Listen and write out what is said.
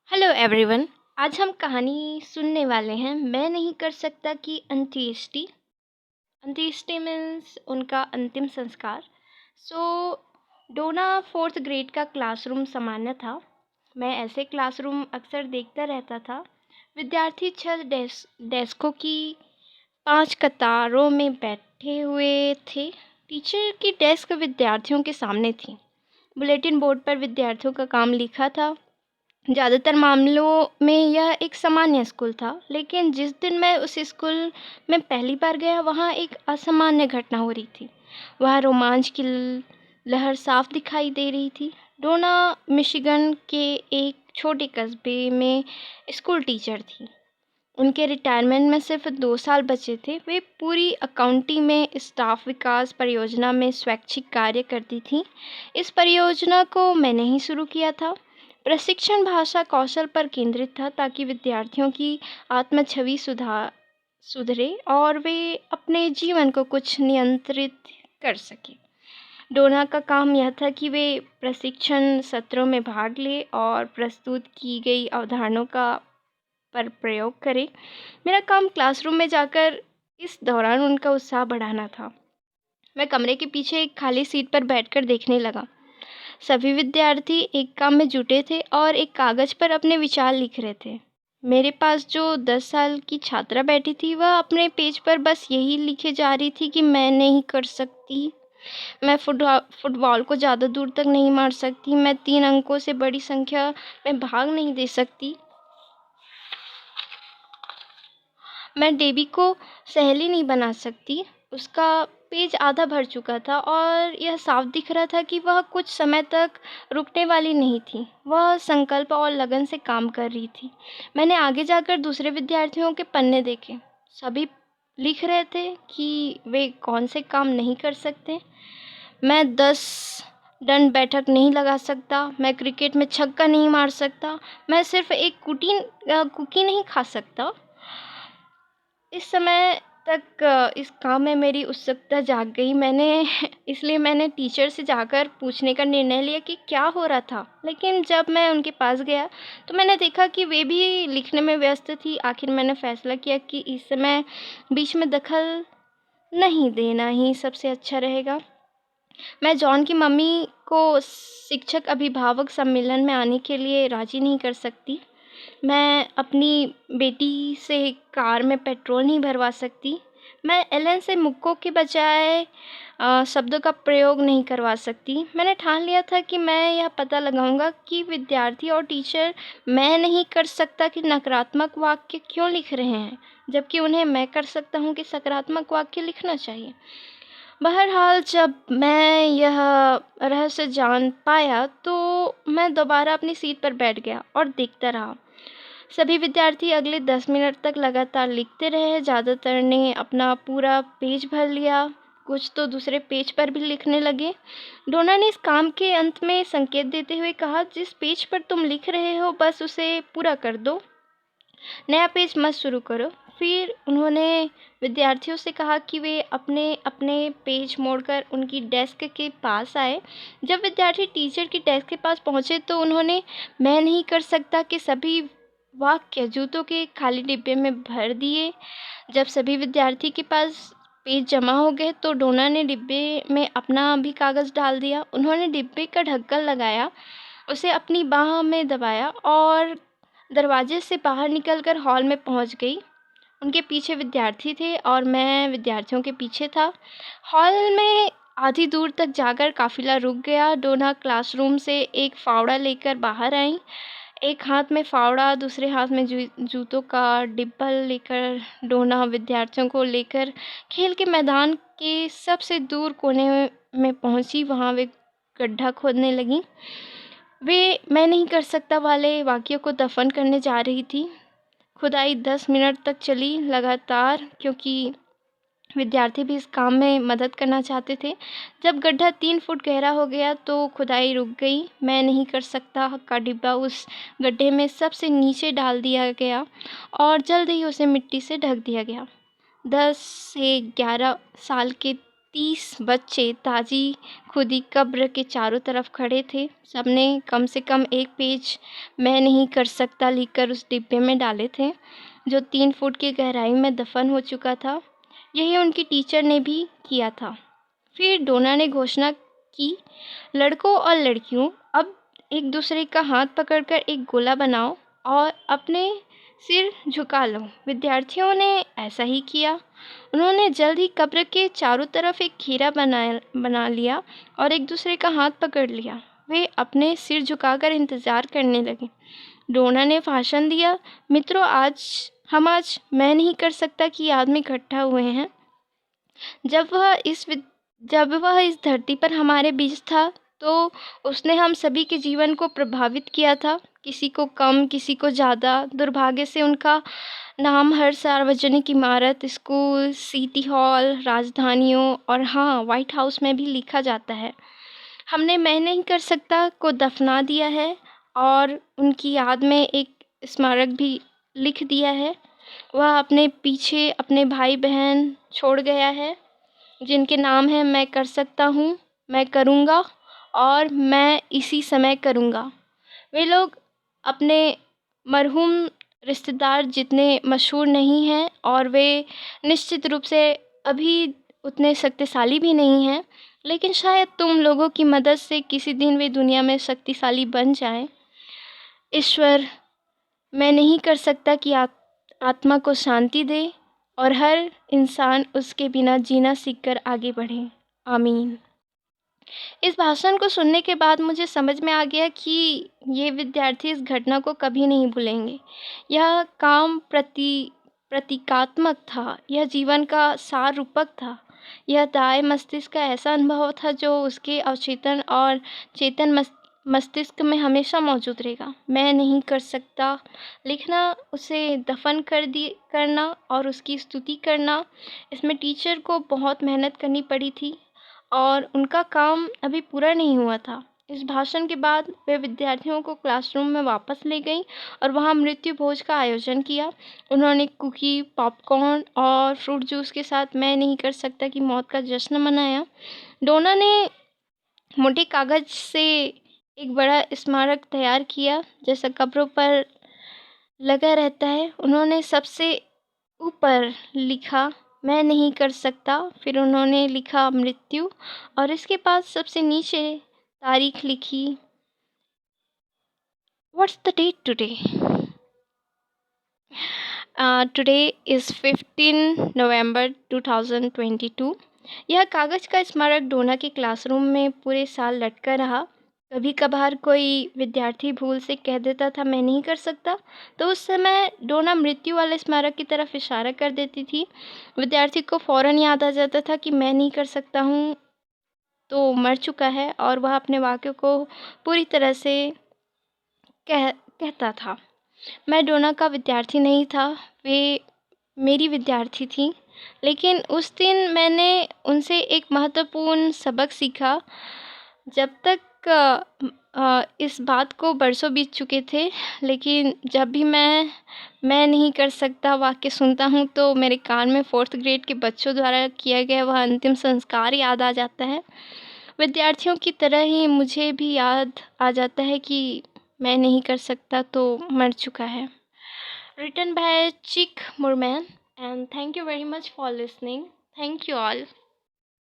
Hello everyone. आज हम कहानी सुनने वाले हैं मैं नहीं कर सकता की अंत्येष्टि। अंत्येष्टि मीन्स उनका अंतिम संस्कार। सो डोना फोर्थ ग्रेड का क्लासरूम सामान्य था। मैं ऐसे क्लासरूम अक्सर देखता रहता था। विद्यार्थी छह डेस्कों की 5 कतारों में बैठे हुए थे। टीचर की डेस्क विद्यार्थियों के सामने थी। बुलेटिन बोर्ड पर विद्यार्थियों का काम लिखा था। ज़्यादातर मामलों में यह एक सामान्य स्कूल था, लेकिन जिस दिन मैं उस स्कूल में पहली बार गया, वहाँ एक असामान्य घटना हो रही थी। वहाँ रोमांच की लहर साफ दिखाई दे रही थी। डोना मिशिगन के एक छोटे कस्बे में स्कूल टीचर थी। उनके रिटायरमेंट में सिर्फ 2 साल बचे थे। वे पूरी अकाउंटी में स्टाफ विकास परियोजना में स्वैच्छिक कार्य करती थीं। इस परियोजना को मैंने ही शुरू किया था। प्रशिक्षण भाषा कौशल पर केंद्रित था ताकि विद्यार्थियों की आत्म छवि सुधरे और वे अपने जीवन को कुछ नियंत्रित कर सके। डोना का काम यह था कि वे प्रशिक्षण सत्रों में भाग ले और प्रस्तुत की गई अवधारणाओं का पर प्रयोग करें। मेरा काम क्लासरूम में जाकर इस दौरान उनका उत्साह बढ़ाना था। मैं कमरे के पीछे एक खाली सीट पर बैठकर देखने लगा। सभी विद्यार्थी एक काम में जुटे थे और एक कागज पर अपने विचार लिख रहे थे। मेरे पास जो 10 साल की छात्रा बैठी थी, वह अपने पेज पर बस यही लिखे जा रही थी कि मैं नहीं कर सकती, मैं फुटबॉल को ज़्यादा दूर तक नहीं मार सकती, मैं 3 अंकों से बड़ी संख्या में भाग नहीं दे सकती, मैं डेबी को सहेली नहीं बना सकती। उसका पेज आधा भर चुका था और यह साफ दिख रहा था कि वह कुछ समय तक रुकने वाली नहीं थी। वह संकल्प और लगन से काम कर रही थी। मैंने आगे जाकर दूसरे विद्यार्थियों के पन्ने देखे। सभी लिख रहे थे कि वे कौन से काम नहीं कर सकते। मैं 10 दंड बैठक नहीं लगा सकता, मैं क्रिकेट में छक्का नहीं मार सकता, मैं सिर्फ एक कुकी नहीं खा सकता। इस समय तक इस काम में मेरी उत्सुकता जाग गई। इसलिए मैंने टीचर से जाकर पूछने का निर्णय लिया कि क्या हो रहा था। लेकिन जब मैं उनके पास गया तो मैंने देखा कि वे भी लिखने में व्यस्त थी। आखिर मैंने फैसला किया कि इस समय बीच में दखल नहीं देना ही सबसे अच्छा रहेगा। मैं जॉन की मम्मी को शिक्षक अभिभावक सम्मेलन में आने के लिए राज़ी नहीं कर सकती। मैं अपनी बेटी से कार में पेट्रोल नहीं भरवा सकती। मैं एलन से मुक्कों के बजाय शब्दों का प्रयोग नहीं करवा सकती। मैंने ठान लिया था कि मैं यह पता लगाऊंगा कि विद्यार्थी और टीचर मैं नहीं कर सकता कि नकारात्मक वाक्य क्यों लिख रहे हैं, जबकि उन्हें मैं कर सकता हूँ कि सकारात्मक वाक्य लिखना चाहिए। बहरहाल जब मैं यह रहस्य जान पाया तो मैं दोबारा अपनी सीट पर बैठ गया और देखता रहा। सभी विद्यार्थी अगले 10 मिनट तक लगातार लिखते रहे। ज़्यादातर ने अपना पूरा पेज भर लिया, कुछ तो दूसरे पेज पर भी लिखने लगे। डोना ने इस काम के अंत में संकेत देते हुए कहा, जिस पेज पर तुम लिख रहे हो बस उसे पूरा कर दो, नया पेज मत शुरू करो। फिर उन्होंने विद्यार्थियों से कहा कि वे अपने अपने पेज मोड़कर उनकी डेस्क के पास आए। जब विद्यार्थी टीचर की डेस्क के पास पहुंचे तो उन्होंने मैं नहीं कर सकता कि सभी वाक्य जूतों के खाली डिब्बे में भर दिए। जब सभी विद्यार्थी के पास पेज जमा हो गए तो डोना ने डिब्बे में अपना भी कागज़ डाल दिया। उन्होंने डिब्बे का ढक्कन लगाया, उसे अपनी बाह में दबाया और दरवाजे से बाहर निकलकर हॉल में पहुंच गई। उनके पीछे विद्यार्थी थे और मैं विद्यार्थियों के पीछे था। हॉल में आधी दूर तक जाकर काफिला रुक गया। डोना क्लासरूम से एक फावड़ा लेकर बाहर आई। एक हाथ में फावड़ा, दूसरे हाथ में जूतों का डिब्बा लेकर डोना विद्यार्थियों को लेकर खेल के मैदान के सबसे दूर कोने में पहुंची। वहां वे गड्ढा खोदने लगी। वे मैं नहीं कर सकता वाले वाक्य को दफन करने जा रही थी। खुदाई 10 मिनट तक चली लगातार, क्योंकि विद्यार्थी भी इस काम में मदद करना चाहते थे। जब गड्ढा 3 फुट गहरा हो गया तो खुदाई रुक गई। मैं नहीं कर सकता का डिब्बा उस गड्ढे में सबसे नीचे डाल दिया गया और जल्द ही उसे मिट्टी से ढक दिया गया। 10 से 11 साल के 30 बच्चे ताजी खुदी कब्र के चारों तरफ खड़े थे। सबने कम से कम एक पेज मैं नहीं कर सकता लिखकर उस डिब्बे में डाले थे, जो 3 फुट की गहराई में दफन हो चुका था। यही उनकी टीचर ने भी किया था। फिर डोना ने घोषणा की, लड़कों और लड़कियों, अब एक दूसरे का हाथ पकड़कर एक गोला बनाओ और अपने सिर झुका लो। विद्यार्थियों ने ऐसा ही किया। उन्होंने जल्द ही कब्र के चारों तरफ एक घेरा बना लिया और एक दूसरे का हाथ पकड़ लिया। वे अपने सिर झुकाकर इंतजार करने लगे। डोना ने भाषण दिया, मित्रों, आज मैं नहीं कर सकता कि याद में इकट्ठा हुए हैं। जब वह इस धरती पर हमारे बीच था, तो उसने हम सभी के जीवन को प्रभावित किया था, किसी को कम, किसी को ज़्यादा। दुर्भाग्य से उनका नाम हर सार्वजनिक इमारत, स्कूल, सिटी हॉल, राजधानियों और हाँ, व्हाइट हाउस में भी लिखा जाता है। हमने मैं नहीं कर सकता को दफना दिया है और उनकी याद में एक स्मारक भी लिख दिया है। वह अपने पीछे अपने भाई बहन छोड़ गया है, जिनके नाम हैं मैं कर सकता हूँ, मैं करूँगा और मैं इसी समय करूँगा। वे लोग अपने मरहूम रिश्तेदार जितने मशहूर नहीं हैं और वे निश्चित रूप से अभी उतने शक्तिशाली भी नहीं हैं, लेकिन शायद तुम लोगों की मदद से किसी दिन वे दुनिया में शक्तिशाली बन जाएं। ईश्वर, मैं नहीं कर सकता कि आत्मा को शांति दे और हर इंसान उसके बिना जीना सीखकर आगे बढ़े। आमीन। इस भाषण को सुनने के बाद मुझे समझ में आ गया कि ये विद्यार्थी इस घटना को कभी नहीं भूलेंगे। यह काम प्रतीकात्मक था, यह जीवन का सार रूपक था। यह दाएं मस्तिष्क का ऐसा अनुभव था जो उसके अवचेतन और चेतन मस्तिष्क में हमेशा मौजूद रहेगा। मैं नहीं कर सकता लिखना, उसे दफन करना और उसकी स्तुति करना, इसमें टीचर को बहुत मेहनत करनी पड़ी थी और उनका काम अभी पूरा नहीं हुआ था। इस भाषण के बाद वे विद्यार्थियों को क्लासरूम में वापस ले गईं और वहां मृत्यु भोज का आयोजन किया। उन्होंने कुकी, पॉपकॉर्न और फ्रूट जूस के साथ मैं नहीं कर सकता की मौत का जश्न मनाया। डोना ने मोटे कागज से एक बड़ा स्मारक तैयार किया, जैसा कब्रों पर लगा रहता है। उन्होंने सबसे ऊपर लिखा, मैं नहीं कर सकता। फिर उन्होंने लिखा मृत्यु और इसके बाद सबसे नीचे तारीख लिखी। What's the date today? Today is 15 November 2022। यह कागज़ का स्मारक डोना के क्लासरूम में पूरे साल लटका रहा। कभी कभार कोई विद्यार्थी भूल से कह देता था मैं नहीं कर सकता, तो उस समय डोना मृत्यु वाले स्मारक की तरफ इशारा कर देती थी। विद्यार्थी को फ़ौरन याद आ जाता था कि मैं नहीं कर सकता हूँ तो मर चुका है और वह अपने वाक्य को पूरी तरह से कहता था। मैं डोना का विद्यार्थी नहीं था, वे मेरी विद्यार्थी थी। लेकिन उस दिन मैंने उनसे एक महत्वपूर्ण सबक सीखा। जब तक इस बात को बरसों बीत चुके थे, लेकिन जब भी मैं नहीं कर सकता वाक्य सुनता हूँ तो मेरे कान में 4th ग्रेड के बच्चों द्वारा किया गया वह अंतिम संस्कार याद आ जाता है। विद्यार्थियों की तरह ही मुझे भी याद आ जाता है कि मैं नहीं कर सकता तो मर चुका है। Written by Chick Moorman, and thank you very much for listening. Thank you all.